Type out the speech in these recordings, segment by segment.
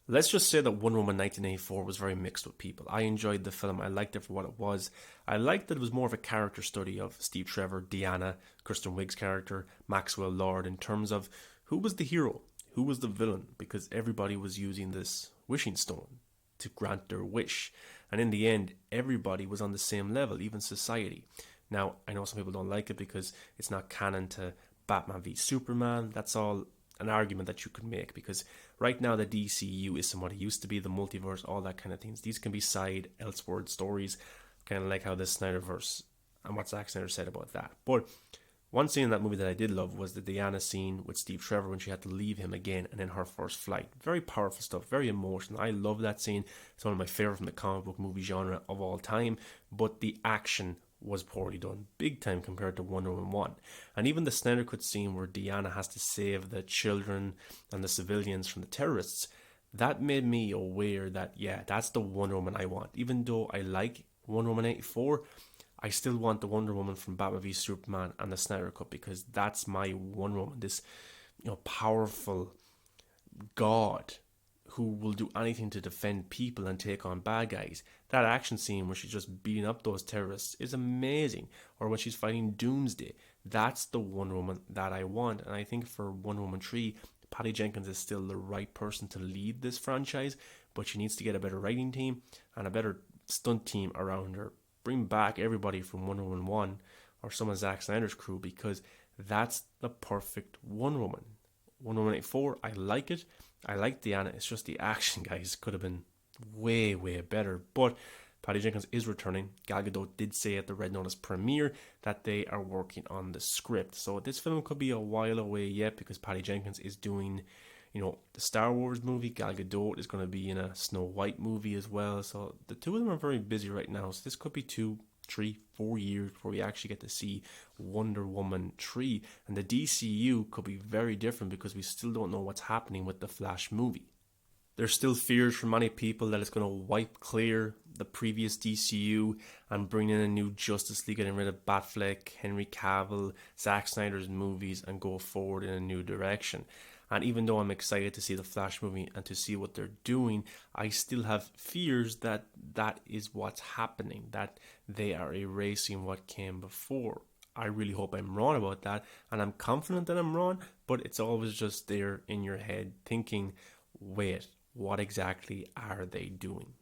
Let's just say that Wonder Woman 1984 was very mixed with people. I enjoyed the film. I liked it for what it was. I liked that it was more of a character study of Steve Trevor, Deanna, Kristen Wiig's character, Maxwell Lord, in terms of who was the hero, who was the villain, because everybody was using this wishing stone to grant their wish. And in the end, everybody was on the same level, even society. Now, I know some people don't like it because it's not canon to Batman v Superman. That's all an argument that you could make, because right now the DCU is somewhat it used to be, the multiverse, all that kind of things. These can be side Elseworld stories, kind of like how the Snyderverse and what Zack Snyder said about that. But one scene in that movie that I did love was the Diana scene with Steve Trevor when she had to leave him again and in her first flight. Very powerful stuff, very emotional. I love that scene. It's one of my favorite from the comic book movie genre of all time. But the action was poorly done, big time compared to Wonder Woman 1. And even the Snyder Cut scene where Diana has to save the children and the civilians from the terrorists, that made me aware that, yeah, that's the Wonder Woman I want. Even though I like Wonder Woman 84, I still want the Wonder Woman from Batman v Superman and the Snyder Cut, because that's my Wonder Woman, this powerful god who will do anything to defend people and take on bad guys. That action scene where she's just beating up those terrorists is amazing. Or when she's fighting Doomsday. That's the Wonder Woman that I want. And I think for Wonder Woman 3, Patty Jenkins is still the right person to lead this franchise, but she needs to get a better writing team and a better stunt team around her. Bring back everybody from Wonder Woman 1 or some of Zack Snyder's crew, because that's the perfect Wonder Woman. Wonder Woman 84, I like it. I like Diana. It's just the action, guys, could have been way, way better. But Patty Jenkins is returning. Gal Gadot did say at the Red Notice premiere that they are working on the script. So this film could be a while away yet, because Patty Jenkins is doing, the Star Wars movie. Gal Gadot is going to be in a Snow White movie as well. So the two of them are very busy right now. So this could be 2, 3, 4 years before we actually get to see Wonder Woman 3. And the DCU could be very different, because we still don't know what's happening with the Flash movie. There's still fears from many people that it's going to wipe clear the previous DCU and bring in a new Justice League, getting rid of Batfleck, Henry Cavill, Zack Snyder's movies, and go forward in a new direction. And even though I'm excited to see the Flash movie and to see what they're doing, I still have fears that that is what's happening, that they are erasing what came before. I really hope I'm wrong about that, and I'm confident that I'm wrong, but it's always just there in your head thinking, wait, what exactly are they doing?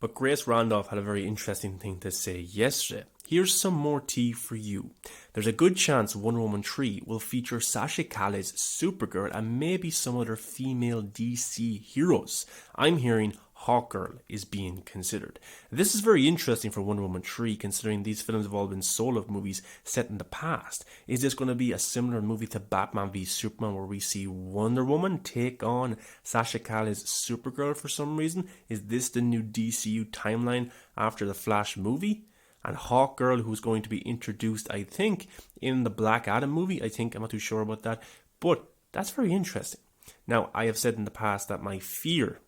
But Grace Randolph had a very interesting thing to say yesterday. Here's some more tea for you. There's a good chance Wonder Woman 3 will feature Sasha Calle's Supergirl and maybe some other female DC heroes. I'm hearing Hawkgirl is being considered. This is very interesting for Wonder Woman 3, considering these films have all been solo movies set in the past. Is this going to be a similar movie to Batman v Superman, where we see Wonder Woman take on Sasha Calle's Supergirl for some reason? Is this the new DCU timeline after the Flash movie? And Hawkgirl, who's going to be introduced, I think, in the Black Adam movie. I'm not too sure about that. But that's very interesting. Now, I have said in the past that my fear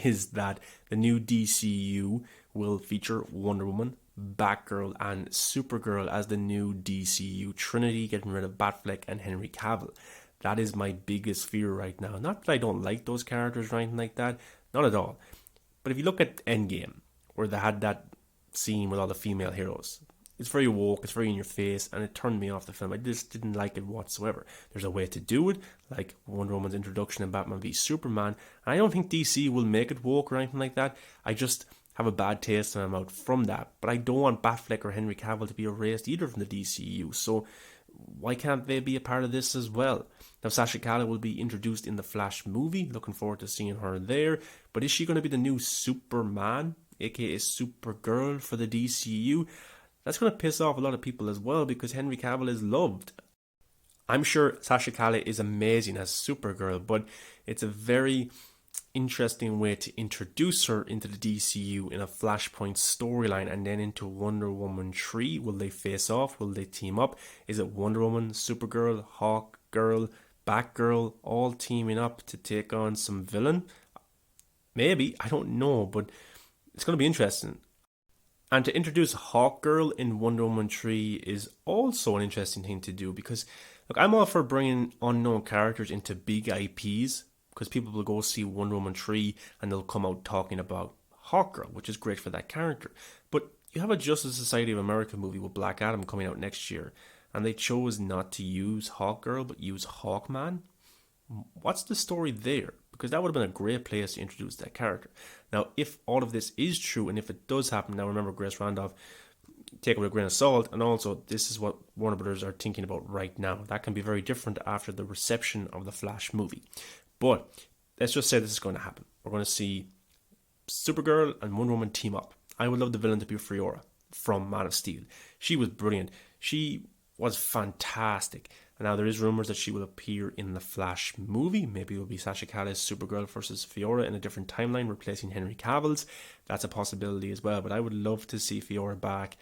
is that the new DCU will feature Wonder Woman, Batgirl, and Supergirl as the new DCU Trinity, getting rid of Batfleck and Henry Cavill. That is my biggest fear right now. Not that I don't like those characters or anything like that. Not at all. But if you look at Endgame, where they had that scene with all the female heroes, it's very woke, it's very in your face, and it turned me off the film. I just didn't like it whatsoever. There's a way to do it, like Wonder Woman's introduction in Batman v Superman, and I don't think DC will make it woke or anything like that. I just have a bad taste in my mouth from that. But I don't want Batfleck or Henry Cavill to be erased either from the DCU, so why can't they be a part of this as well? Now, Sasha Calle will be introduced in the Flash movie. Looking forward to seeing her there. But is she going to be the new Superman, aka Supergirl, for the DCU? That's going to piss off a lot of people as well, because Henry Cavill is loved. I'm sure Sasha Calle is amazing as Supergirl, but it's a very interesting way to introduce her into the DCU in a Flashpoint storyline and then into Wonder Woman 3. Will they face off? Will they team up? Is it Wonder Woman, Supergirl, Hawkgirl, Batgirl all teaming up to take on some villain? Maybe, I don't know, but it's going to be interesting. And to introduce Hawkgirl in Wonder Woman 3 is also an interesting thing to do, because look, I'm all for bringing unknown characters into big IPs, because people will go see Wonder Woman 3 and they'll come out talking about Hawkgirl, which is great for that character. But you have a Justice Society of America movie with Black Adam coming out next year, and they chose not to use Hawkgirl but use Hawkman. What's the story there? Because that would have been a great place to introduce that character. Now, if all of this is true, and if it does happen, now remember, Grace Randolph, take it with a grain of salt, and also this is what Warner Brothers are thinking about right now. That can be very different after the reception of the Flash movie. But let's just say this is going to happen. We're going to see Supergirl and Wonder Woman team up. I would love the villain to be Fiora from Man of Steel. She was brilliant. She was fantastic. And now there is rumours that she will appear in the Flash movie. Maybe it will be Sasha Calle's Supergirl versus Fiora in a different timeline, replacing Henry Cavill's. That's a possibility as well. But I would love to see Fiora back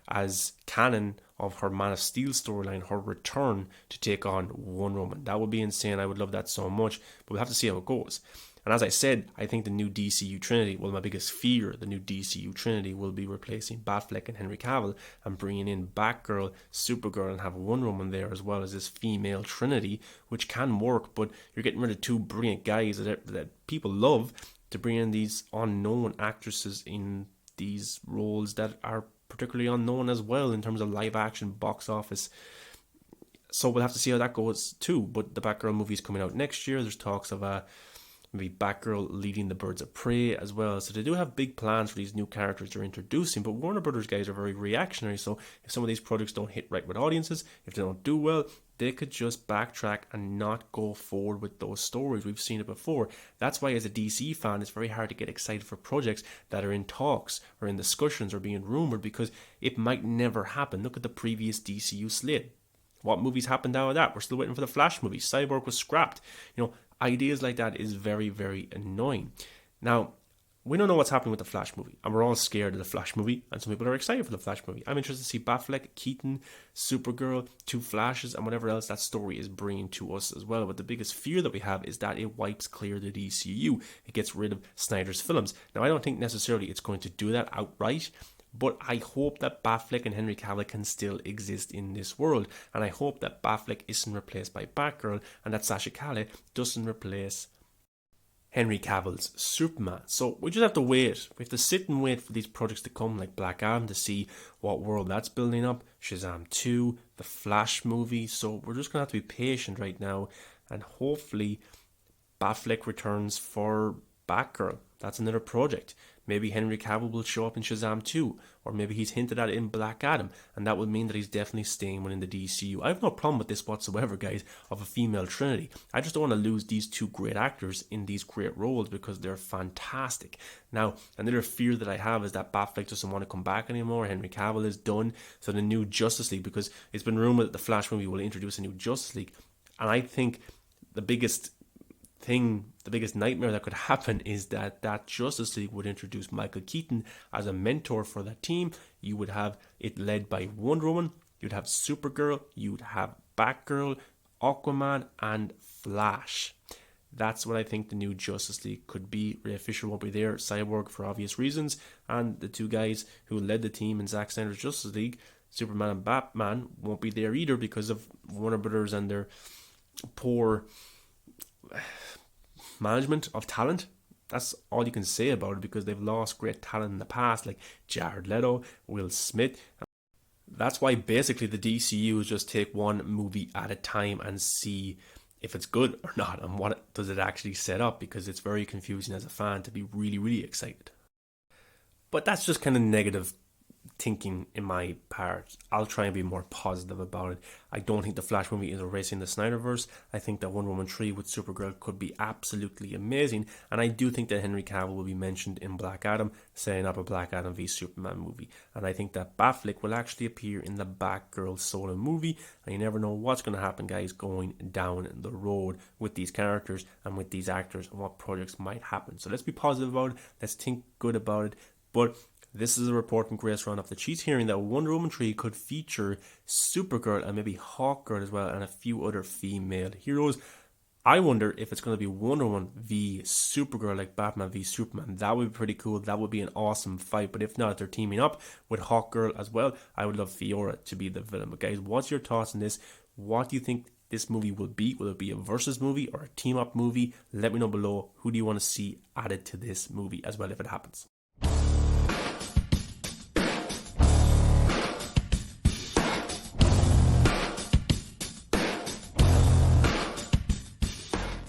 as canon of her Man of Steel storyline, her return to take on Wonder Woman. That would be insane. I would love that so much. But we'll have to see how it goes. And as I said, I think the new DCU Trinity, well, my biggest fear, the new DCU Trinity will be replacing Batfleck and Henry Cavill and bringing in Batgirl, Supergirl, and have Wonder Woman there as well as this female Trinity, which can work, but you're getting rid of two brilliant guys that people love to bring in these unknown actresses in these roles that are particularly unknown as well in terms of live action box office. So we'll have to see how that goes too. But the Batgirl movie is coming out next year. There's talks of maybe Batgirl leading the Birds of Prey as well. So they do have big plans for these new characters they're introducing. But Warner Brothers guys are very reactionary. So if some of these projects don't hit right with audiences, if they don't do well, they could just backtrack and not go forward with those stories. We've seen it before. That's why as a DC fan, it's very hard to get excited for projects that are in talks or in discussions or being rumoured, because it might never happen. Look at the previous DCU slate. What movies happened out of that? We're still waiting for the Flash movie. Cyborg was scrapped. Ideas like that is very, very annoying. Now, we don't know what's happening with the Flash movie, and we're all scared of the Flash movie, and some people are excited for the Flash movie. I'm interested to see Batfleck, Keaton, Supergirl, two Flashes, and whatever else that story is bringing to us as well. But the biggest fear that we have is that it wipes clear the DCU. It gets rid of Snyder's films. Now, I don't think necessarily it's going to do that outright, but I hope that Batfleck and Henry Cavill can still exist in this world. And I hope that Batfleck isn't replaced by Batgirl and that Sasha Calle doesn't replace Henry Cavill's Superman. So we just have to wait. We have to sit and wait for these projects to come, like Black Adam, to see what world that's building up. Shazam 2, the Flash movie. So we're just going to have to be patient right now. And hopefully Batfleck returns for Batgirl. That's another project. Maybe Henry Cavill will show up in Shazam 2, or maybe he's hinted at it in Black Adam, and that would mean that he's definitely staying within the DCU. I have no problem with this whatsoever, guys, of a female Trinity. I just don't want to lose these two great actors in these great roles because they're fantastic. Now, another fear that I have is that Batfleck doesn't want to come back anymore. Henry Cavill is done. So the new Justice League, because it's been rumored that the Flash movie will introduce a new Justice League, and I think the biggest nightmare that could happen is that Justice League would introduce Michael Keaton as a mentor for that team. You would have it led by Wonder Woman, you'd have Supergirl, you'd have Batgirl, Aquaman, and Flash. That's what I think the new Justice League could be. Ray Fisher won't be there, Cyborg for obvious reasons, and the two guys who led the team in Zack Snyder's Justice League, Superman and Batman, won't be there either because of Warner Brothers and their poor management of talent. That's all you can say about it, because they've lost great talent in the past, like Jared Leto, Will Smith. That's why basically the DCU is just take one movie at a time and see if it's good or not, and what does it actually set up, because it's very confusing as a fan to be really, really excited. But that's just kind of negative thinking in my part. I'll try and be more positive about it. I don't think the Flash movie is erasing the Snyderverse. I think that Wonder Woman 3 with Supergirl could be absolutely amazing, and I do think that Henry Cavill will be mentioned in Black Adam, setting up a Black Adam v Superman movie, and I think that Batfleck will actually appear in the Batgirl solo movie, and you never know what's going to happen, guys, going down the road with these characters and with these actors and what projects might happen. So let's be positive about it, let's think good about it. But this is a report from Grace Randolph that she's hearing that Wonder Woman 3 could feature Supergirl and maybe Hawkgirl as well, and a few other female heroes. I wonder if it's going to be Wonder Woman v Supergirl, like Batman v Superman. That would be pretty cool. That would be an awesome fight. But if not, they're teaming up with Hawkgirl as well. I would love Fiora to be the villain. But guys, what's your thoughts on this? What do you think this movie will be. Will it be a versus movie or a team up movie? Let me know below. Who do you want to see added to this movie as well if it happens?